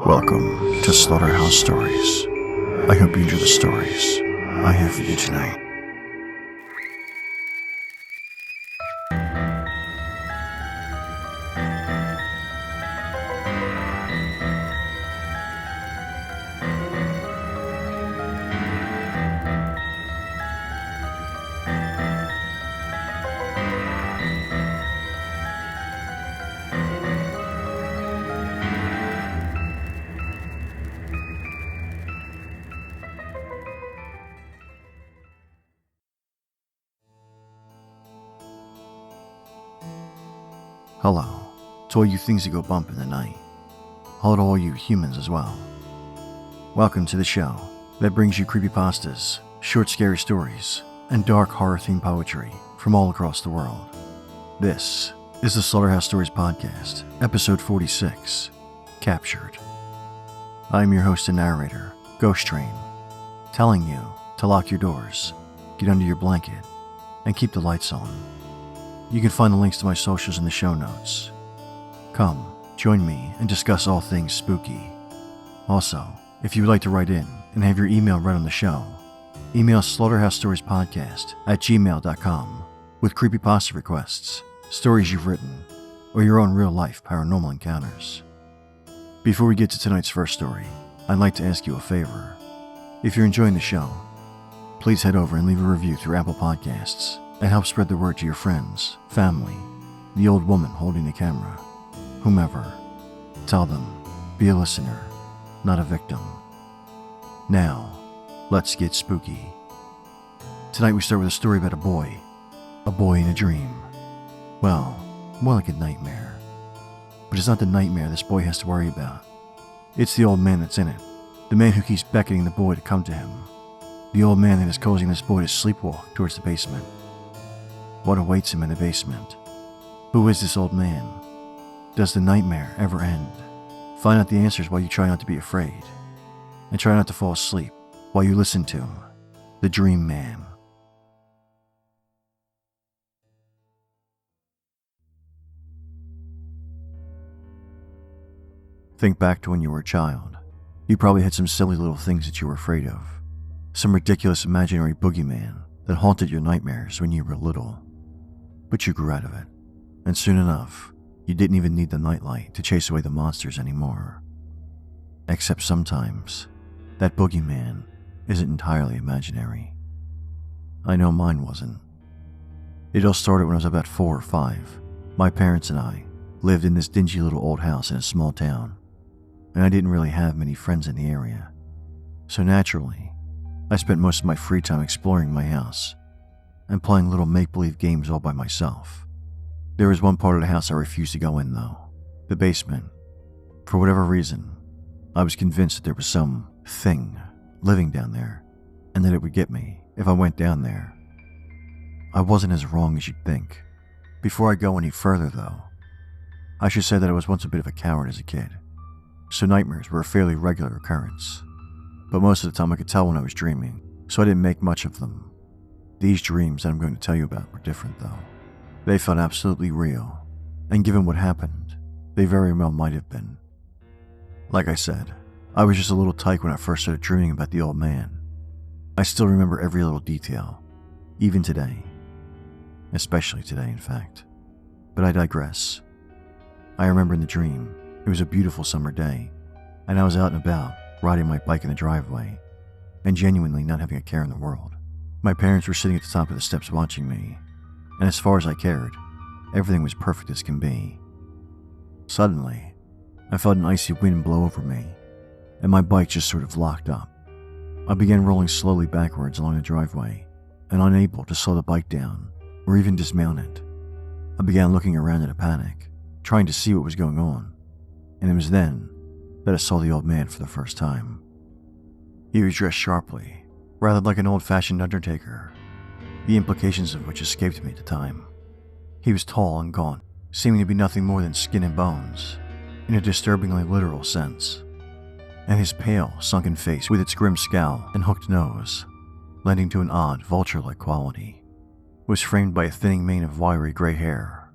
Welcome to Slaughterhouse Stories. I hope you enjoy the stories I have for you tonight. Hello to all you things that go bump in the night. Hello to all you humans as well. Welcome to the show that brings you creepypastas, short scary stories, and dark horror-themed poetry from all across the world. This is the Slaughterhouse Stories Podcast, episode 46, Captured. I am your host and narrator, Ghost Train, telling you to lock your doors, get under your blanket, and keep the lights on. You can find the links to my socials in the show notes. Come, join me and discuss all things spooky. Also, if you would like to write in and have your email read on the show, email slaughterhousestoriespodcast@gmail.com with creepypasta requests, stories you've written, or your own real-life paranormal encounters. Before we get to tonight's first story, I'd like to ask you a favor. If you're enjoying the show, please head over and leave a review through Apple Podcasts and help spread the word to your friends, family, the old woman holding the camera, whomever. Tell them, be a listener, not a victim. Now, let's get spooky. Tonight we start with a story about a boy in a dream. Well, more like a nightmare. But it's not the nightmare this boy has to worry about. It's the old man that's in it, the man who keeps beckoning the boy to come to him, the old man that is causing this boy to sleepwalk towards the basement. What awaits him in the basement? Who is this old man? Does the nightmare ever end? Find out the answers while you try not to be afraid. And try not to fall asleep while you listen to The Dream Man. Think back to when you were a child. You probably had some silly little things that you were afraid of. Some ridiculous imaginary boogeyman that haunted your nightmares when you were little. But you grew out of it, and soon enough, you didn't even need the nightlight to chase away the monsters anymore. Except sometimes, that boogeyman isn't entirely imaginary. I know mine wasn't. It all started when I was about 4 or 5. My parents and I lived in this dingy little old house in a small town, and I didn't really have many friends in the area. So naturally, I spent most of my free time exploring my house and playing little make-believe games all by myself. There was one part of the house I refused to go in though, the basement. For whatever reason, I was convinced that there was some thing living down there, and that it would get me if I went down there. I wasn't as wrong as you'd think. Before I go any further though, I should say that I was once a bit of a coward as a kid, so nightmares were a fairly regular occurrence. But most of the time I could tell when I was dreaming, so I didn't make much of them. These dreams that I'm going to tell you about were different though. They felt absolutely real, and given what happened, they very well might have been. Like I said, I was just a little tyke when I first started dreaming about the old man. I still remember every little detail, even today. Especially today, in fact. But I digress. I remember in the dream, it was a beautiful summer day, and I was out and about, riding my bike in the driveway, and genuinely not having a care in the world. My parents were sitting at the top of the steps watching me, and as far as I cared, everything was perfect as can be. Suddenly, I felt an icy wind blow over me, and my bike just sort of locked up. I began rolling slowly backwards along the driveway, and unable to slow the bike down or even dismount it. I began looking around in a panic, trying to see what was going on, and it was then that I saw the old man for the first time. He was dressed sharply, rather like an old-fashioned undertaker, the implications of which escaped me at the time. He was tall and gaunt, seeming to be nothing more than skin and bones, in a disturbingly literal sense, and his pale, sunken face with its grim scowl and hooked nose, lending to an odd, vulture-like quality, was framed by a thinning mane of wiry gray hair,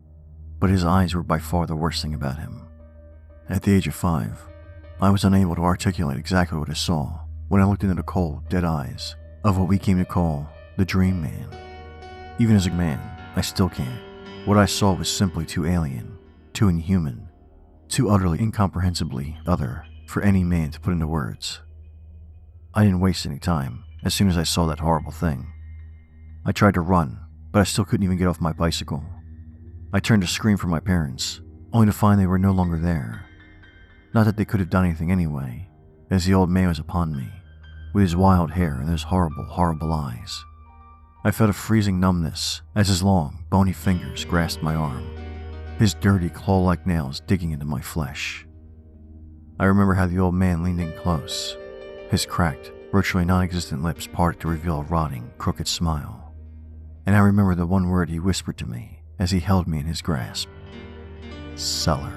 but his eyes were by far the worst thing about him. At the age of 5, I was unable to articulate exactly what I saw when I looked into the cold, dead eyes of what we came to call the Dream Man. Even as a man, I still can't. What I saw was simply too alien, too inhuman, too utterly incomprehensibly other for any man to put into words. I didn't waste any time as soon as I saw that horrible thing. I tried to run, but I still couldn't even get off my bicycle. I turned to scream for my parents, only to find they were no longer there. Not that they could have done anything anyway, as the old man was upon me, with his wild hair and those horrible, horrible eyes. I felt a freezing numbness as his long, bony fingers grasped my arm, his dirty, claw-like nails digging into my flesh. I remember how the old man leaned in close, his cracked, virtually non-existent lips parted to reveal a rotting, crooked smile. And I remember the one word he whispered to me as he held me in his grasp. Cellar.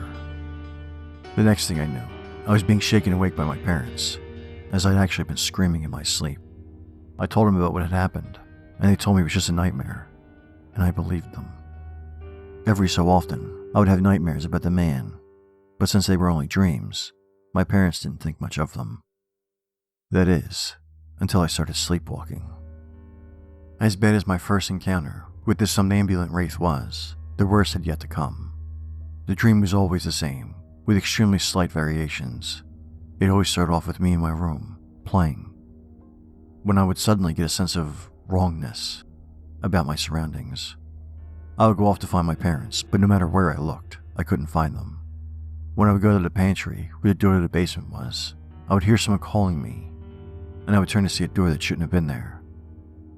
The next thing I knew, I was being shaken awake by my parents, as I'd actually been screaming in my sleep. I told them about what had happened, and they told me it was just a nightmare, and I believed them. Every so often, I would have nightmares about the man, but since they were only dreams, my parents didn't think much of them. That is, until I started sleepwalking. As bad as my first encounter with this somnambulant wraith was, the worst had yet to come. The dream was always the same, with extremely slight variations. It always started off with me in my room, playing, when I would suddenly get a sense of wrongness about my surroundings. I would go off to find my parents, but no matter where I looked, I couldn't find them. When I would go to the pantry, where the door to the basement was, I would hear someone calling me, and I would turn to see a door that shouldn't have been there.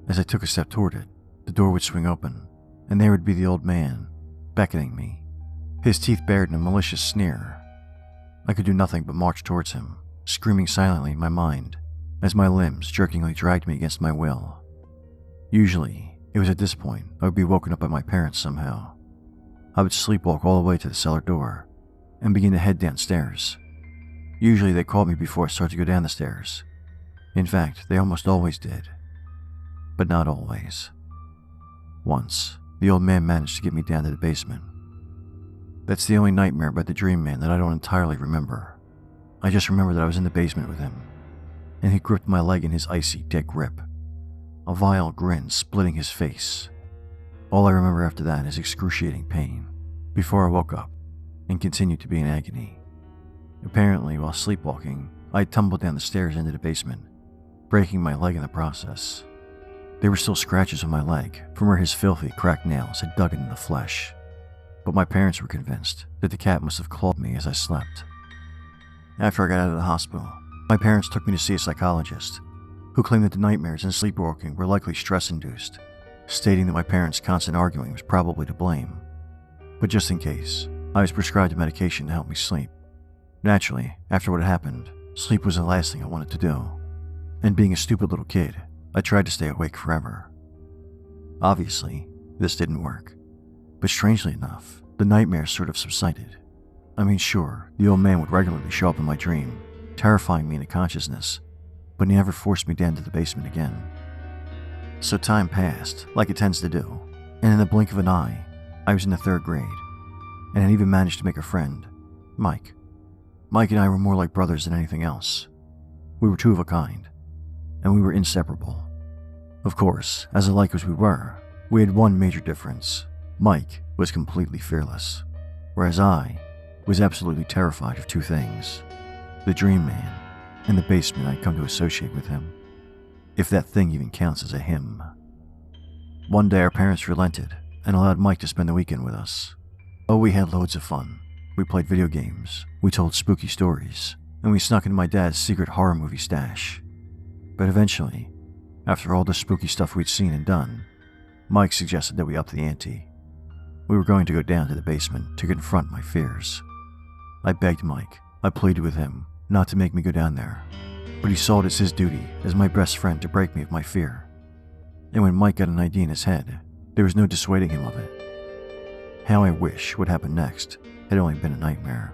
As I took a step toward it, the door would swing open, and there would be the old man, beckoning me, his teeth bared in a malicious sneer. I could do nothing but march towards him, screaming silently in my mind, as my limbs jerkingly dragged me against my will. Usually, it was at this point I would be woken up by my parents somehow. I would sleepwalk all the way to the cellar door, and begin to head downstairs. Usually they called me before I started to go down the stairs. In fact, they almost always did. But not always. Once, the old man managed to get me down to the basement. That's the only nightmare about the Dream Man that I don't entirely remember. I just remember that I was in the basement with him, and he gripped my leg in his icy, dead grip, a vile grin splitting his face. All I remember after that is excruciating pain, before I woke up and continued to be in agony. Apparently, while sleepwalking, I tumbled down the stairs into the basement, breaking my leg in the process. There were still scratches on my leg from where his filthy, cracked nails had dug into the flesh, but my parents were convinced that the cat must have clawed me as I slept. After I got out of the hospital, my parents took me to see a psychologist, who claimed that the nightmares and sleepwalking were likely stress-induced, stating that my parents' constant arguing was probably to blame. But just in case, I was prescribed a medication to help me sleep. Naturally, after what had happened, sleep was the last thing I wanted to do, and being a stupid little kid, I tried to stay awake forever. Obviously, this didn't work, but strangely enough, the nightmares sort of subsided. I mean, sure, the old man would regularly show up in my dream, terrifying me into consciousness, but he never forced me down to the basement again. So time passed, like it tends to do, and in the blink of an eye, I was in the 3rd grade, and had even managed to make a friend, Mike. Mike and I were more like brothers than anything else. We were two of a kind, and we were inseparable. Of course, as alike as we had one major difference. Mike was completely fearless, whereas I was absolutely terrified of 2 things: the Dream Man and the basement I'd come to associate with him, if that thing even counts as a him. One day our parents relented and allowed Mike to spend the weekend with us. Oh, we had loads of fun. We played video games, we told spooky stories, and we snuck into my dad's secret horror movie stash. But eventually, after all the spooky stuff we'd seen and done, Mike suggested that we up the ante. We were going to go down to the basement to confront my fears. I begged Mike, I pleaded with him not to make me go down there, but he saw it as his duty as my best friend to break me of my fear. And when Mike got an idea in his head, there was no dissuading him of it. How I wish what happened next had only been a nightmare.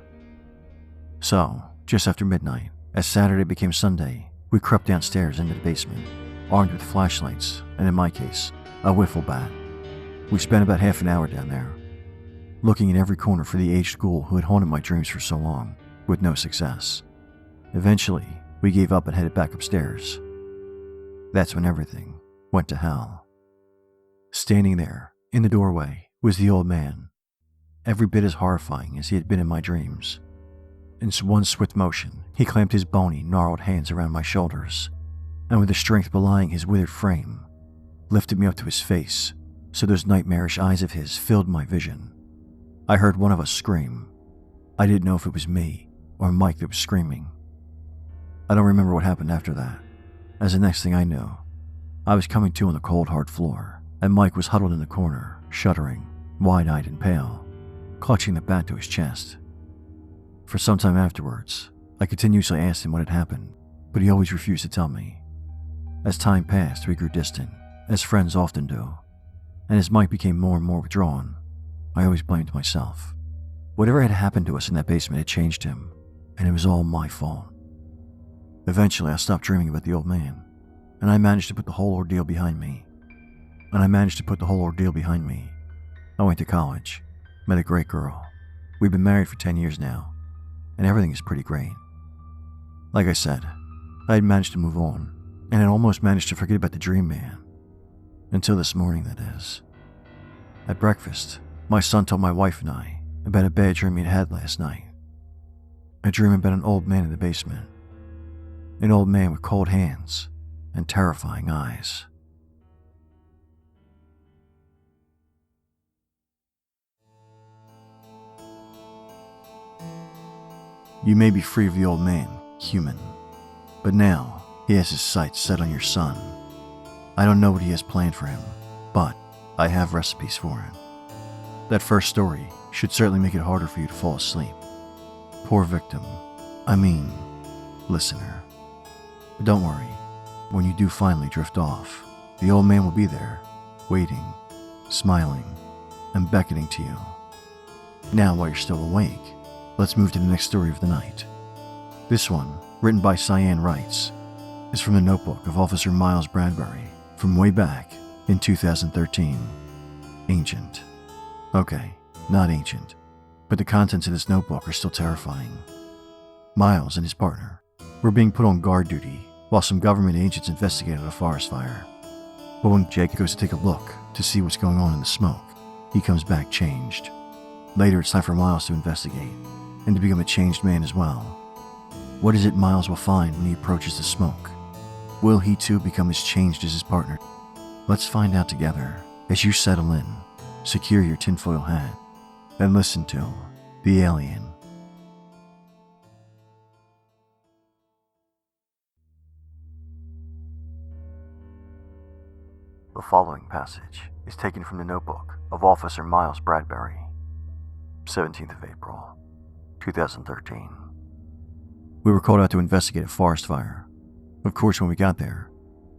So, just after midnight, as Saturday became Sunday, we crept downstairs into the basement, armed with flashlights, and in my case, a wiffle bat. We spent about half an hour down there, looking in every corner for the aged ghoul who had haunted my dreams for so long, with no success. Eventually, we gave up and headed back upstairs. That's when everything went to hell. Standing there, in the doorway, was the old man, every bit as horrifying as he had been in my dreams. In one swift motion, he clamped his bony, gnarled hands around my shoulders, and with the strength belying his withered frame, lifted me up to his face, so those nightmarish eyes of his filled my vision. I heard one of us scream. I didn't know if it was me or Mike that was screaming. I don't remember what happened after that, as the next thing I knew, I was coming to on the cold, hard floor, and Mike was huddled in the corner, shuddering, wide-eyed and pale, clutching the bat to his chest. For some time afterwards, I continuously asked him what had happened, but he always refused to tell me. As time passed, we grew distant, as friends often do, and as Mike became more and more withdrawn, I always blamed myself. Whatever had happened to us in that basement had changed him, and it was all my fault. Eventually, I stopped dreaming about the old man, and I managed to put the whole ordeal behind me. I went to college, met a great girl. We've been married for 10 years now, and everything is pretty great. Like I said, I had managed to move on, and had almost managed to forget about the dream man. Until this morning, that is. At breakfast, my son told my wife and I about a bad dream he'd had last night. A dream about an old man in the basement. An old man with cold hands and terrifying eyes. You may be free of the old man, human, but now he has his sights set on your son. I don't know what he has planned for him, but I have recipes for him. That first story should certainly make it harder for you to fall asleep. Poor victim, listener. But don't worry, when you do finally drift off, the old man will be there, waiting, smiling, and beckoning to you. Now, while you're still awake, let's move to the next story of the night. This one, written by Cyan Wrights, is from the notebook of Officer Miles Bradbury from way back in 2013. Ancient. Okay, not ancient, but the contents of this notebook are still terrifying. Miles and his partner were being put on guard duty while some government agents investigated a forest fire. But when Jake goes to take a look to see what's going on in the smoke, he comes back changed. Later, it's time for Miles to investigate and to become a changed man as well. What is it Miles will find when he approaches the smoke? Will he too become as changed as his partner? Let's find out together as you settle in, secure your tinfoil hat, and listen to The Alien. The following passage is taken from the notebook of Officer Miles Bradbury, 17th of April, 2013. We were called out to investigate a forest fire. Of course, when we got there,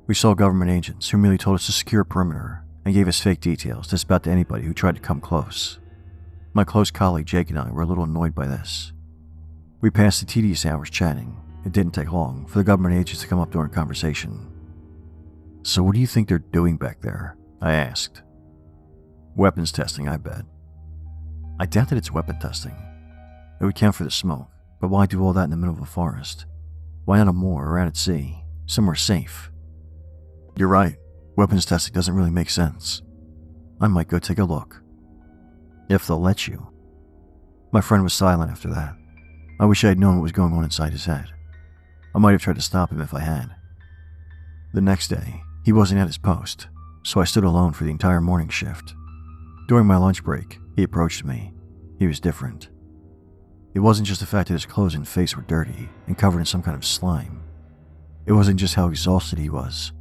we saw government agents who merely told us to secure a perimeter and gave us fake details just about to anybody who tried to come close. My close colleague Jake and I were a little annoyed by this. We passed the tedious hours chatting. It didn't take long for the government agents to come up during conversation. "So what do you think they're doing back there?" I asked. "Weapons testing, I bet." I doubt that it's weapon testing. It would count for the smoke, but why do all that in the middle of a forest? Why not a moor or out at sea, somewhere safe? "You're right. Weapons testing doesn't really make sense. I might go take a look. If they'll let you." My friend was silent after that. I wish I had known what was going on inside his head. I might have tried to stop him if I had. The next day, he wasn't at his post, so I stood alone for the entire morning shift. During my lunch break, he approached me. He was different. It wasn't just the fact that his clothes and face were dirty and covered in some kind of slime. It wasn't just how exhausted he was,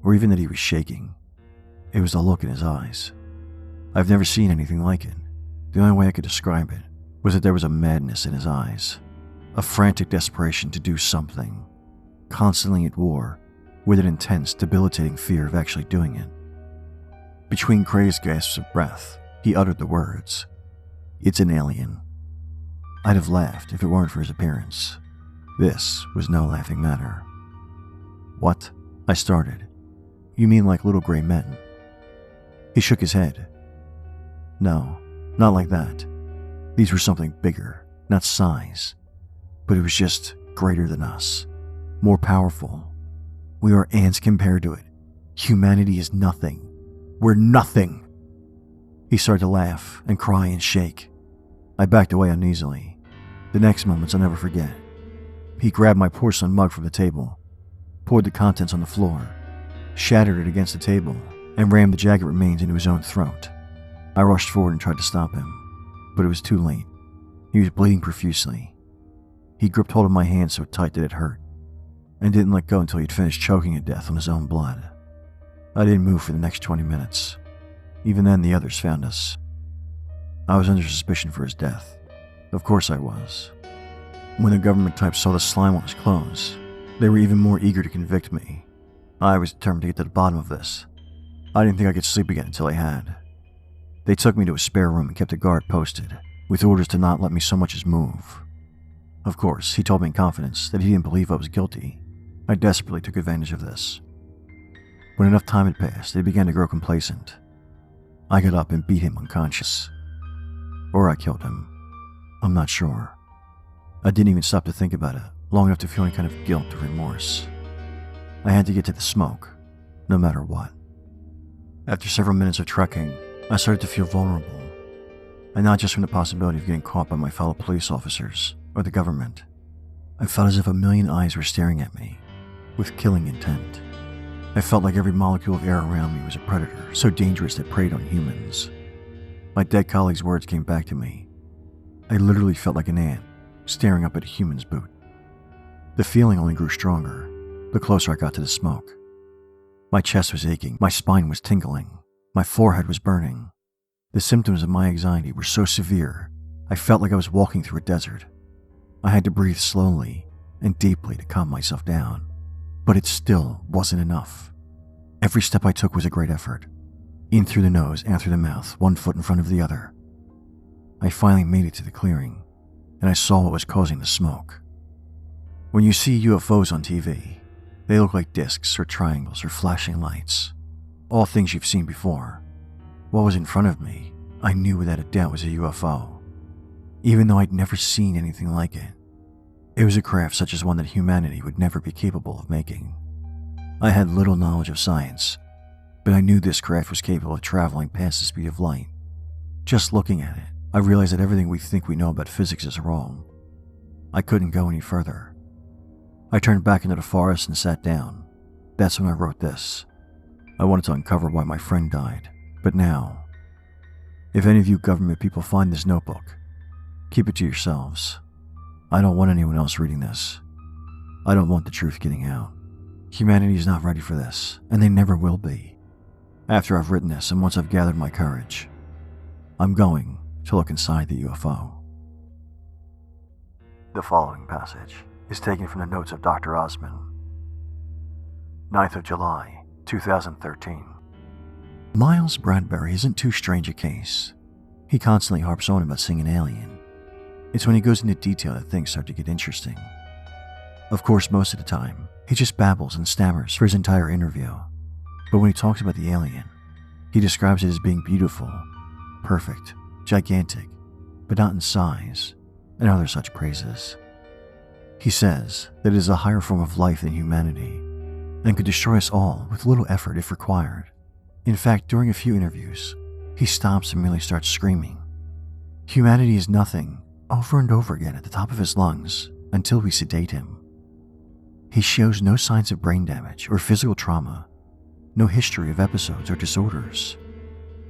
or even that he was shaking. It was the look in his eyes. I've never seen anything like it. The only way I could describe it was that there was a madness in his eyes, a frantic desperation to do something, constantly at war with an intense, debilitating fear of actually doing it. Between crazed gasps of breath, he uttered the words, "It's an alien." I'd have laughed if it weren't for his appearance. This was no laughing matter. "What?" I started. "You mean like little gray men?" He shook his head. "No, not like that. These were something bigger, not size, but it was just greater than us, more powerful. We are ants compared to it. Humanity is nothing. We're nothing." He started to laugh and cry and shake. I backed away uneasily. The next moments I'll never forget. He grabbed my porcelain mug from the table, poured the contents on the floor, shattered it against the table, and rammed the jagged remains into his own throat. I rushed forward and tried to stop him, but it was too late. He was bleeding profusely. He gripped hold of my hand so tight that it hurt, and didn't let go until he'd finished choking to death on his own blood. I didn't move for the next 20 minutes. Even then, the others found us. I was under suspicion for his death. Of course I was. When the government types saw the slime on his clothes, they were even more eager to convict me. I was determined to get to the bottom of this. I didn't think I could sleep again until I had. They took me to a spare room and kept a guard posted, with orders to not let me so much as move. Of course, he told me in confidence that he didn't believe I was guilty. I desperately took advantage of this. When enough time had passed, they began to grow complacent. I got up and beat him unconscious. Or I killed him. I'm not sure. I didn't even stop to think about it long enough to feel any kind of guilt or remorse. I had to get to the smoke, no matter what. After several minutes of trekking, I started to feel vulnerable, and not just from the possibility of getting caught by my fellow police officers or the government. I felt as if a million eyes were staring at me, with killing intent. I felt like every molecule of air around me was a predator, so dangerous that preyed on humans. My dead colleague's words came back to me. I literally felt like an ant, staring up at a human's boot. The feeling only grew stronger, the closer I got to the smoke. My chest was aching, my spine was tingling, my forehead was burning. The symptoms of my anxiety were so severe, I felt like I was walking through a desert. I had to breathe slowly and deeply to calm myself down, but it still wasn't enough. Every step I took was a great effort, in through the nose and through the mouth, one foot in front of the other. I finally made it to the clearing, and I saw what was causing the smoke. When you see UFOs on TV, they look like discs or triangles or flashing lights, all things you've seen before. What was in front of me, I knew without a doubt was a UFO, even though I'd never seen anything like it. It was a craft such as one that humanity would never be capable of making. I had little knowledge of science, but I knew this craft was capable of traveling past the speed of light. Just looking at it, I realized that everything we think we know about physics is wrong. I couldn't go any further. I turned back into the forest and sat down. That's when I wrote this. I wanted to uncover why my friend died, but now, if any of you government people find this notebook, keep it to yourselves. I don't want anyone else reading this. I don't want the truth getting out. Humanity is not ready for this, and they never will be. After I've written this and once I've gathered my courage, I'm going to look inside the UFO. The following passage is taken from the notes of Dr. Osman. 9th of July, 2013. Miles Bradbury isn't too strange a case. He constantly harps on about seeing an alien. It's when he goes into detail that things start to get interesting. Of course, most of the time, he just babbles and stammers for his entire interview. But when he talks about the alien, he describes it as being beautiful, perfect, gigantic, but not in size, and other such praises. He says that it is a higher form of life than humanity, and could destroy us all with little effort if required. In fact, during a few interviews, he stops and merely starts screaming. Humanity is nothing, over and over again at the top of his lungs, until we sedate him. He shows no signs of brain damage or physical trauma, no history of episodes or disorders.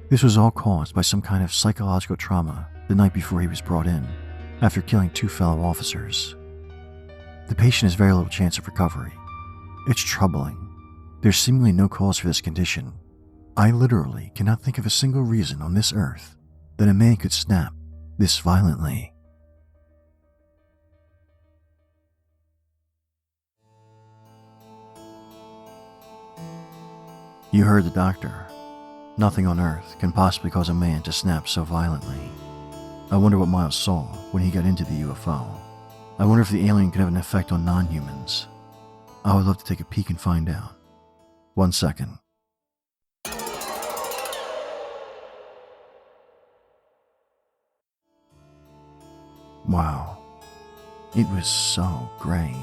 This was all caused by some kind of psychological trauma the night before he was brought in, after killing 2 fellow officers. The patient has very little chance of recovery. It's troubling. There's seemingly no cause for this condition, I literally cannot think of a single reason on this earth that a man could snap this violently. You heard the doctor. Nothing on earth can possibly cause a man to snap so violently. I wonder what Miles saw when he got into the UFO. I wonder if the alien could have an effect on non-humans. I would love to take a peek and find out. 1 second. Wow. It was so gray.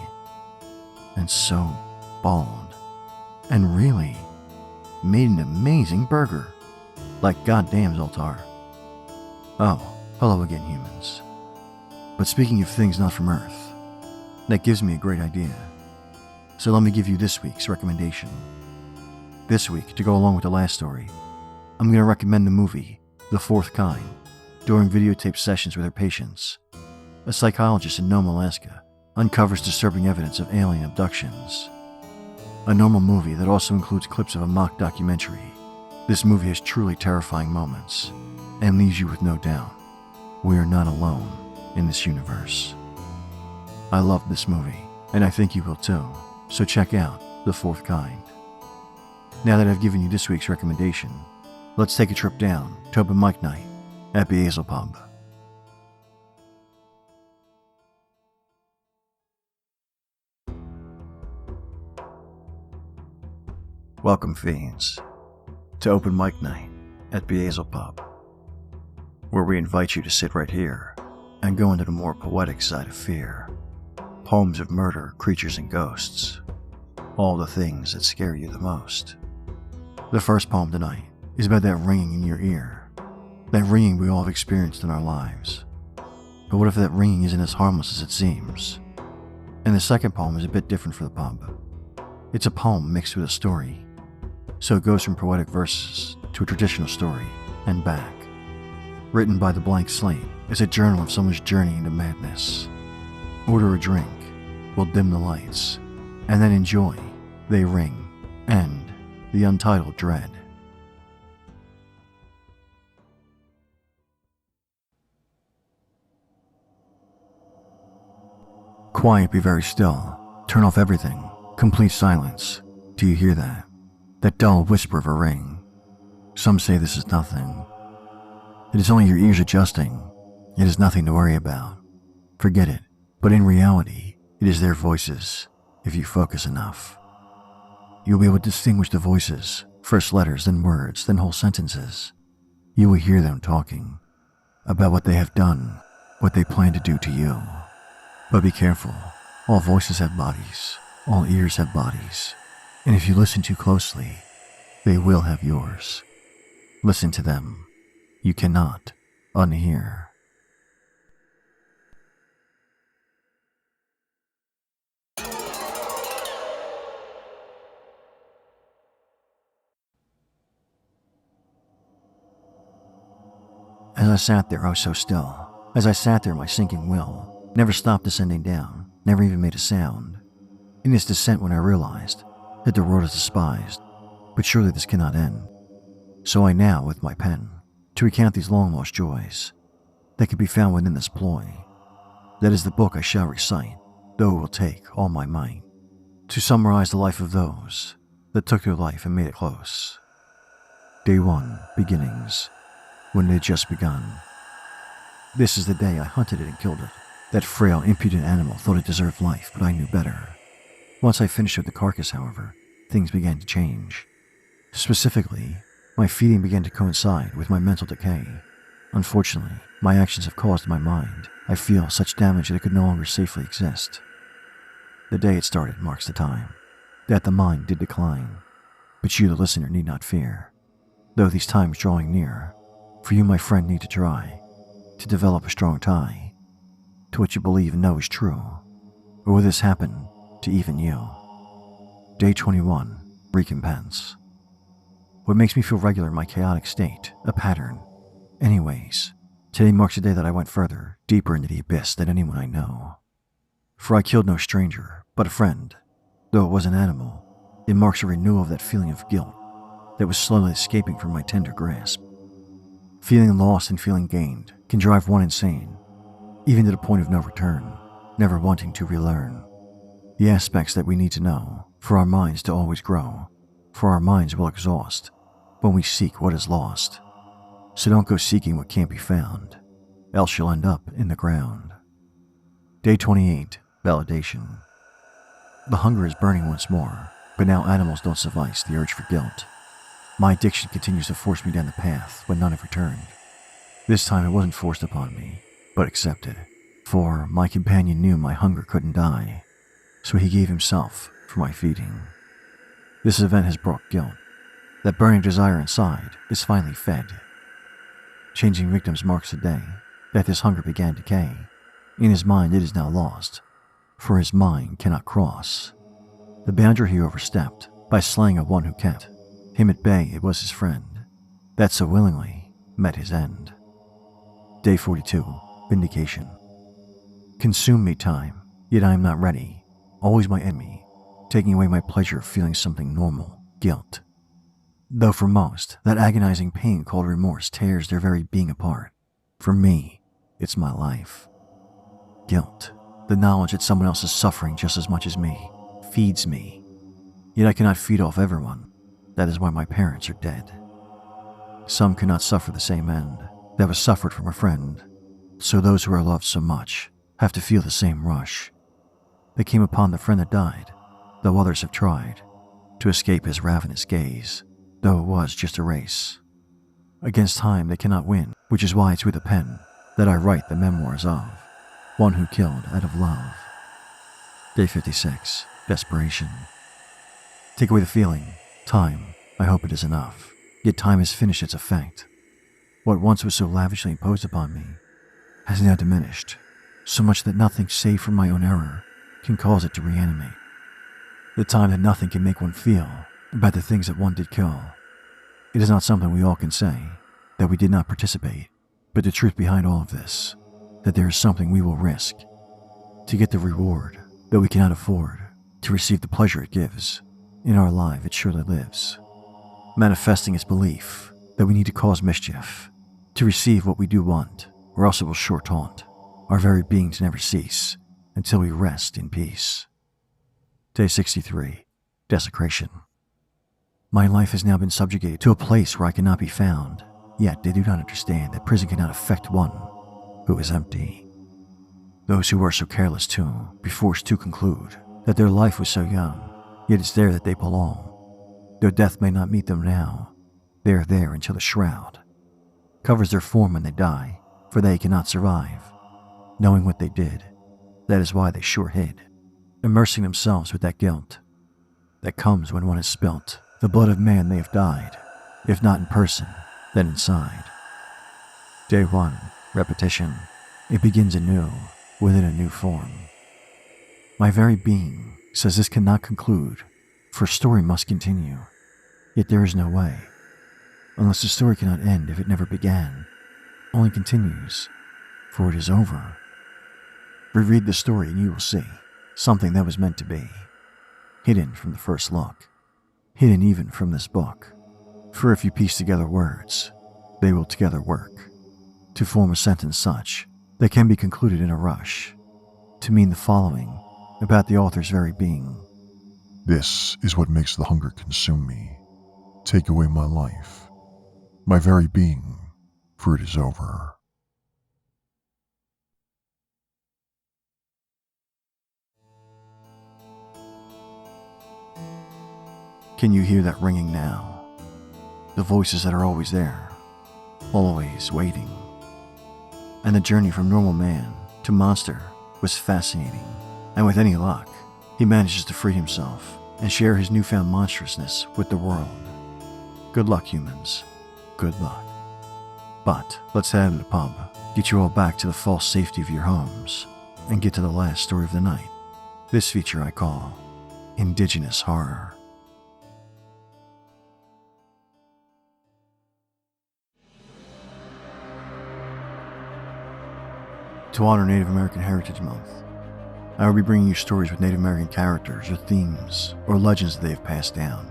And so bald. And really made an amazing burger. Like goddamn Zoltar. Oh, hello again, humans. But speaking of things not from Earth, that gives me a great idea. So let me give you this week's recommendation. This week, to go along with the last story, I'm going to recommend the movie The Fourth Kind during videotaped sessions with her patients. A psychologist in Nome, Alaska, uncovers disturbing evidence of alien abductions. A normal movie that also includes clips of a mock documentary. This movie has truly terrifying moments and leaves you with no doubt we are not alone in this universe. I love this movie, and I think you will too, so check out The Fourth Kind. Now that I've given you this week's recommendation, let's take a trip down to open mic night at Beelze Pub. Welcome, fiends, to open mic night at Beelze Pub, where we invite you to sit right here and go into the more poetic side of fear. Poems of murder, creatures, and ghosts. All the things that scare you the most. The first poem tonight is about that ringing in your ear. That ringing we all have experienced in our lives. But what if that ringing isn't as harmless as it seems? And the second poem is a bit different for the pub. It's a poem mixed with a story. So it goes from poetic verses to a traditional story and back. Written by the blank slate is a journal of someone's journey into madness. Order a drink, we'll dim the lights, and then enjoy They Ring and the Untitled Dread. Quiet, be very still. Turn off everything. Complete silence. Do you hear that? That dull whisper of a ring. Some say this is nothing. It is only your ears adjusting. It is nothing to worry about. Forget it. But in reality, it is their voices, if you focus enough. You'll be able to distinguish the voices, first letters, then words, then whole sentences. You will hear them talking about what they have done, what they plan to do to you. But be careful. All voices have bodies. All ears have bodies. And if you listen too closely, they will have yours. Listen to them. You cannot unhear. As I sat there, I was so still. As I sat there, my sinking will never stopped descending down, never even made a sound. In its descent, when I realized that the world is despised, but surely this cannot end. So I now, with my pen, to recount these long-lost joys that could be found within this ploy. That is the book I shall recite, though it will take all my might, to summarize the life of those that took their life and made it close. Day 1, beginnings, when it had just begun. This is the day I hunted it and killed it. That frail, impudent animal thought it deserved life, but I knew better. Once I finished with the carcass, however, things began to change. Specifically, my feeding began to coincide with my mental decay. Unfortunately, my actions have caused my mind, I feel, such damage that it could no longer safely exist. The day it started marks the time that the mind did decline. But you, the listener, need not fear. Though these times drawing near, for you, my friend, need to try to develop a strong tie to what you believe and know is true. Or will this happen to even you? Day 21, recompense. What makes me feel regular in my chaotic state, a pattern. Anyways, today marks the day that I went further, deeper into the abyss than anyone I know. For I killed no stranger, but a friend. Though it was an animal, it marks a renewal of that feeling of guilt that was slowly escaping from my tender grasp. Feeling lost and feeling gained can drive one insane, even to the point of no return, never wanting to relearn the aspects that we need to know for our minds to always grow, for our minds will exhaust when we seek what is lost. So don't go seeking what can't be found, else you'll end up in the ground. Day 28, Validation. The hunger is burning once more, but now animals don't suffice the urge for guilt. My addiction continues to force me down the path when none have returned. This time it wasn't forced upon me, but accepted, for my companion knew my hunger couldn't die, so he gave himself for my feeding. This event has brought guilt. That burning desire inside is finally fed. Changing victims marks the day that this hunger began to decay. In his mind it is now lost, for his mind cannot cross the boundary he overstepped by slaying a one who kept him at bay. It was his friend that so willingly met his end. Day 42, Vindication. Consume me time, yet I am not ready. Always my enemy, taking away my pleasure of feeling something normal, guilt. Though for most, that agonizing pain called remorse tears their very being apart. For me, it's my life. Guilt, the knowledge that someone else is suffering just as much as me, feeds me. Yet I cannot feed off everyone. That is why my parents are dead. Some cannot suffer the same end that was suffered from a friend, so those who are loved so much have to feel the same rush that came upon the friend that died, though others have tried to escape his ravenous gaze, though it was just a race. Against time they cannot win, which is why it's with a pen that I write the memoirs of one who killed out of love. Day 56, Desperation. Take away the feeling, time, I hope it is enough, yet time has finished its effect. What once was so lavishly imposed upon me has now diminished, so much that nothing save from my own error can cause it to reanimate. The time that nothing can make one feel about the things that one did kill. It is not something we all can say, that we did not participate, but the truth behind all of this, that there is something we will risk to get the reward that we cannot afford, to receive the pleasure it gives. In our life it surely lives, manifesting its belief that we need to cause mischief to receive what we do want, or else it will sure taunt our very beings never cease until we rest in peace. Day 63, Desecration. My life has now been subjugated to a place where I cannot be found, yet they do not understand that prison cannot affect one who is empty. Those who are so careless too be forced to conclude that their life was so young, yet it's there that they belong. Though death may not meet them now, they are there until the shroud covers their form when they die, for they cannot survive. Knowing what they did, that is why they sure hid, immersing themselves with that guilt that comes when one has spilt the blood of man they have died, if not in person, then inside. Day 1, Repetition. It begins anew, within a new form. My very being says this cannot conclude, for story must continue, yet there is no way, unless the story cannot end if it never began, only continues, for it is over. Reread the story and you will see something that was meant to be, hidden from the first look, hidden even from this book, for if you piece together words, they will together work, to form a sentence such that can be concluded in a rush, to mean the following about the author's very being. This is what makes the hunger consume me, take away my life, my very being, for it is over. Can you hear that ringing now? The voices that are always there, always waiting. And the journey from normal man to monster was fascinating, and with any luck, he manages to free himself and share his newfound monstrousness with the world. Good luck, humans. Good luck. But let's head to the pub, get you all back to the false safety of your homes, and get to the last story of the night. This feature I call Indigenous Horror. To honor Native American Heritage Month, I will be bringing you stories with Native American characters or themes or legends that they have passed down.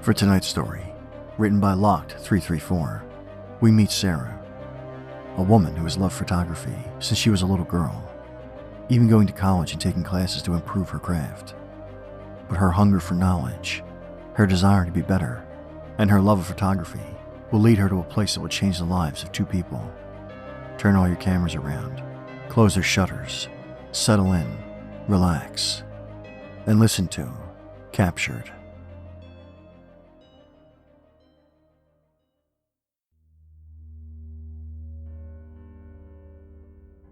For tonight's story, written by Locked 334, we meet Sarah, a woman who has loved photography since she was a little girl, even going to college and taking classes to improve her craft. But her hunger for knowledge, her desire to be better, and her love of photography will lead her to a place that will change the lives of two people. Turn all your cameras around, close their shutters, settle in, relax, and listen to Captured.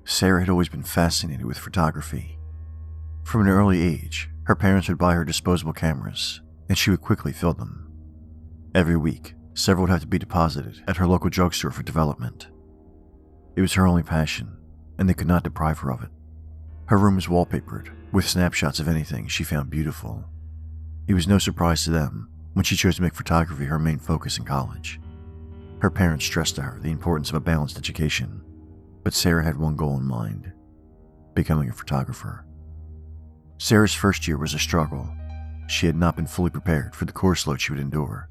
Sarah had always been fascinated with photography. From an early age, her parents would buy her disposable cameras, and she would quickly fill them. Every week, several would have to be deposited at her local drugstore for development. It was her only passion, and they could not deprive her of it. Her room was wallpapered with snapshots of anything she found beautiful. It was no surprise to them when she chose to make photography her main focus in college. Her parents stressed to her the importance of a balanced education, but Sarah had one goal in mind: becoming a photographer. Sarah's first year was a struggle. She had not been fully prepared for the course load she would endure.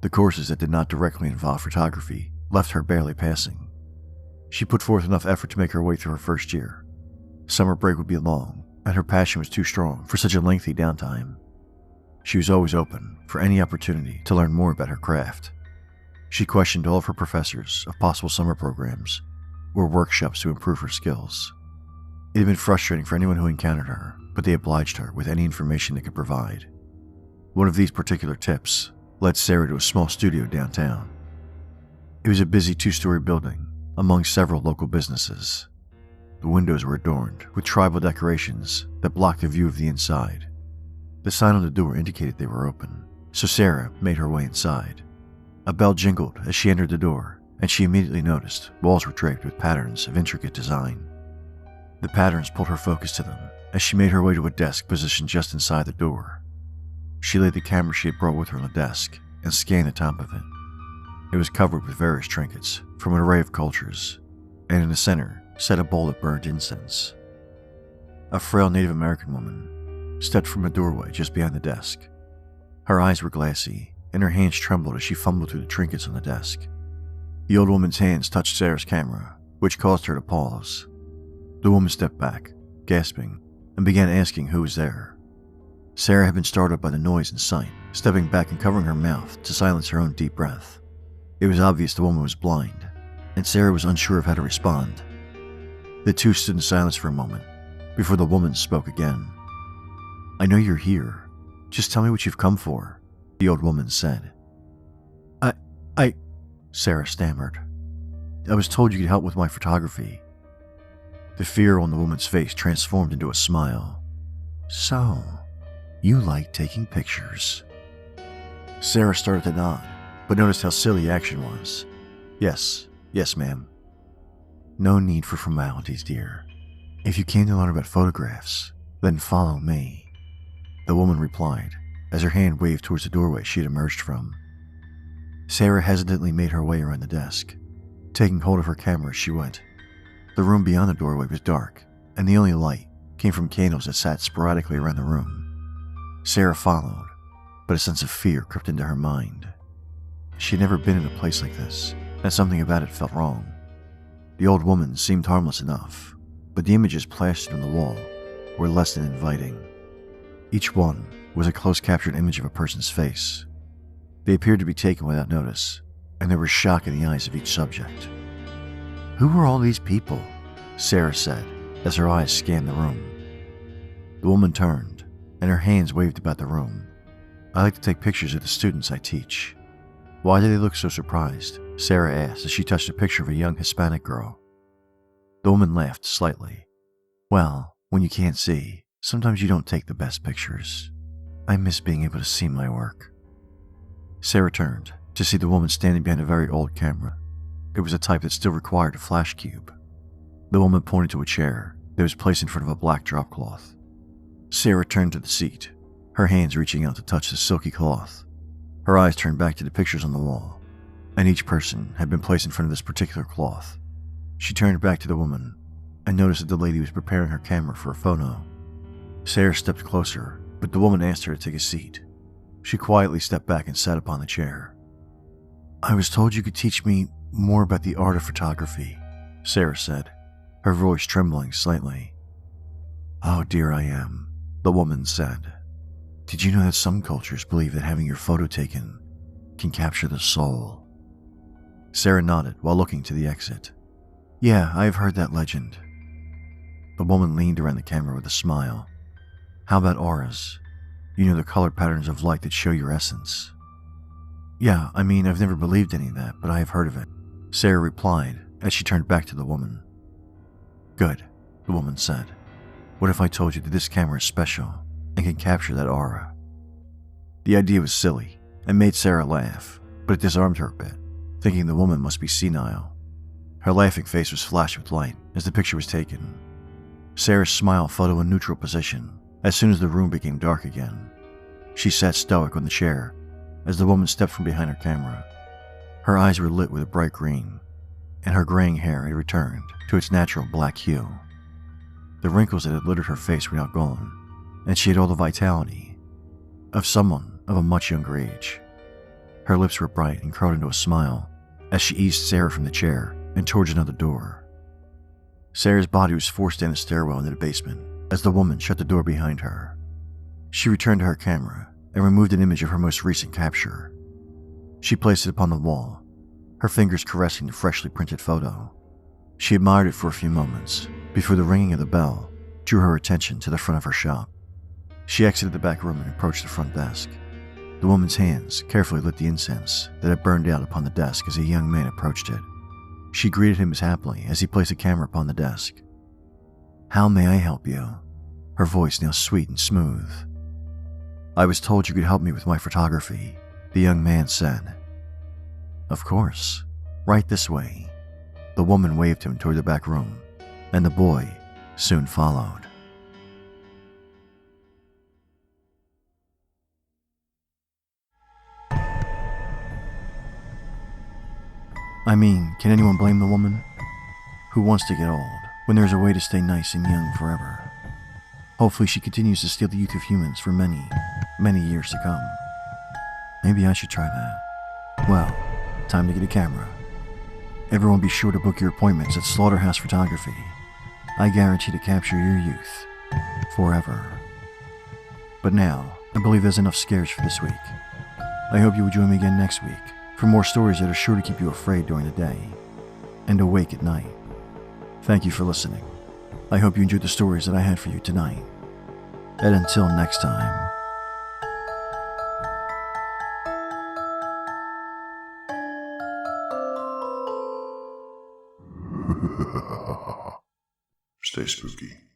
The courses that did not directly involve photography left her barely passing. She put forth enough effort to make her way through her first year. Summer break would be long, and her passion was too strong for such a lengthy downtime. She was always open for any opportunity to learn more about her craft. She questioned all of her professors of possible summer programs or workshops to improve her skills. It had been frustrating for anyone who encountered her, but they obliged her with any information they could provide. One of these particular tips led Sarah to a small studio downtown. It was a busy 2-story building among several local businesses. The windows were adorned with tribal decorations that blocked the view of the inside. The sign on the door indicated they were open, so Sarah made her way inside. A bell jingled as she entered the door, and she immediately noticed walls were draped with patterns of intricate design. The patterns pulled her focus to them as she made her way to a desk positioned just inside the door. She laid the camera she had brought with her on the desk and scanned the top of it. It was covered with various trinkets from an array of cultures, and in the center sat a bowl of burned incense. A frail Native American woman stepped from a doorway just behind the desk. Her eyes were glassy, and her hands trembled as she fumbled through the trinkets on the desk. The old woman's hands touched Sarah's camera, which caused her to pause. The woman stepped back, gasping, and began asking who was there. Sarah had been startled by the noise and sight, stepping back and covering her mouth to silence her own deep breath. It was obvious the woman was blind, and Sarah was unsure of how to respond. The two stood in silence for a moment before the woman spoke again. "I know you're here. Just tell me what you've come for," the old woman said. I, Sarah stammered. "I was told you could help with my photography." The fear on the woman's face transformed into a smile. "So, you like taking pictures?" Sarah started to nod, but noticed how silly the action was. Yes, ma'am." "No need for formalities, dear. If you came to learn about photographs, then follow me," the woman replied as her hand waved towards the doorway she had emerged from. Sarah hesitantly made her way around the desk, taking hold of her camera as she went. The room beyond the doorway was dark, and the only light came from candles that sat sporadically around the room. Sarah followed, but a sense of fear crept into her mind. She had never been in a place like this, and something about it felt wrong. The old woman seemed harmless enough, but the images plastered on the wall were less than inviting. Each one was a close captured image of a person's face. They appeared to be taken without notice, and there was shock in the eyes of each subject. "Who were all these people?" Sarah said as her eyes scanned the room. The woman turned, and her hands waved about the room. "I like to take pictures of the students I teach." "Why do they look so surprised?" Sarah asked as she touched a picture of a young Hispanic girl. The woman laughed slightly. "Well, when you can't see, sometimes you don't take the best pictures. I miss being able to see my work." Sarah turned to see the woman standing behind a very old camera. It was a type that still required a flash cube. The woman pointed to a chair that was placed in front of a black drop cloth. Sarah turned to the seat, her hands reaching out to touch the silky cloth. Her eyes turned back to the pictures on the wall, and each person had been placed in front of this particular cloth. She turned back to the woman and noticed that the lady was preparing her camera for a photo. Sarah stepped closer, but the woman asked her to take a seat. She quietly stepped back and sat upon the chair. I was told you could teach me more about the art of photography, Sarah said, her voice trembling slightly. Oh dear I am, the woman said. Did you know that some cultures believe that having your photo taken can capture the soul? Sarah nodded while looking to the exit. Yeah, I have heard that legend. The woman leaned around the camera with a smile. How about auras? You know, the colored patterns of light that show your essence. Yeah, I mean, I've never believed any of that, but I have heard of it, Sarah replied as she turned back to the woman. Good, the woman said. What if I told you that this camera is special and can capture that aura? The idea was silly and made Sarah laugh, but it disarmed her a bit, thinking the woman must be senile. Her laughing face was flashed with light as the picture was taken. Sarah's smile fell to a neutral position as soon as the room became dark again. She sat stoic on the chair as the woman stepped from behind her camera. Her eyes were lit with a bright green, and her graying hair had returned to its natural black hue. The wrinkles that had littered her face were now gone, and she had all the vitality of someone of a much younger age. Her lips were bright and curled into a smile as she eased Sarah from the chair and towards another door. Sarah's body was forced down the stairwell into the basement as the woman shut the door behind her. She returned to her camera and removed an image of her most recent capture. She placed it upon the wall, her fingers caressing the freshly printed photo. She admired it for a few moments before the ringing of the bell drew her attention to the front of her shop. She exited the back room and approached the front desk. The woman's hands carefully lit the incense that had burned out upon the desk as a young man approached it. She greeted him as happily as he placed a camera upon the desk. How may I help you? Her voice now sweet and smooth. I was told you could help me with my photography, the young man said. Of course. Right this way. The woman waved him toward the back room, and the boy soon followed. I mean, can anyone blame the woman? Who wants to get old when there's a way to stay nice and young forever? Hopefully she continues to steal the youth of humans for many, many years to come. Maybe I should try that. Well, time to get a camera. Everyone be sure to book your appointments at Slaughterhouse Photography. I guarantee to capture your youth forever. But now, I believe there's enough scares for this week. I hope you will join me again next week for more stories that are sure to keep you afraid during the day and awake at night. Thank you for listening. I hope you enjoyed the stories that I had for you tonight. And until next time. Stay spooky.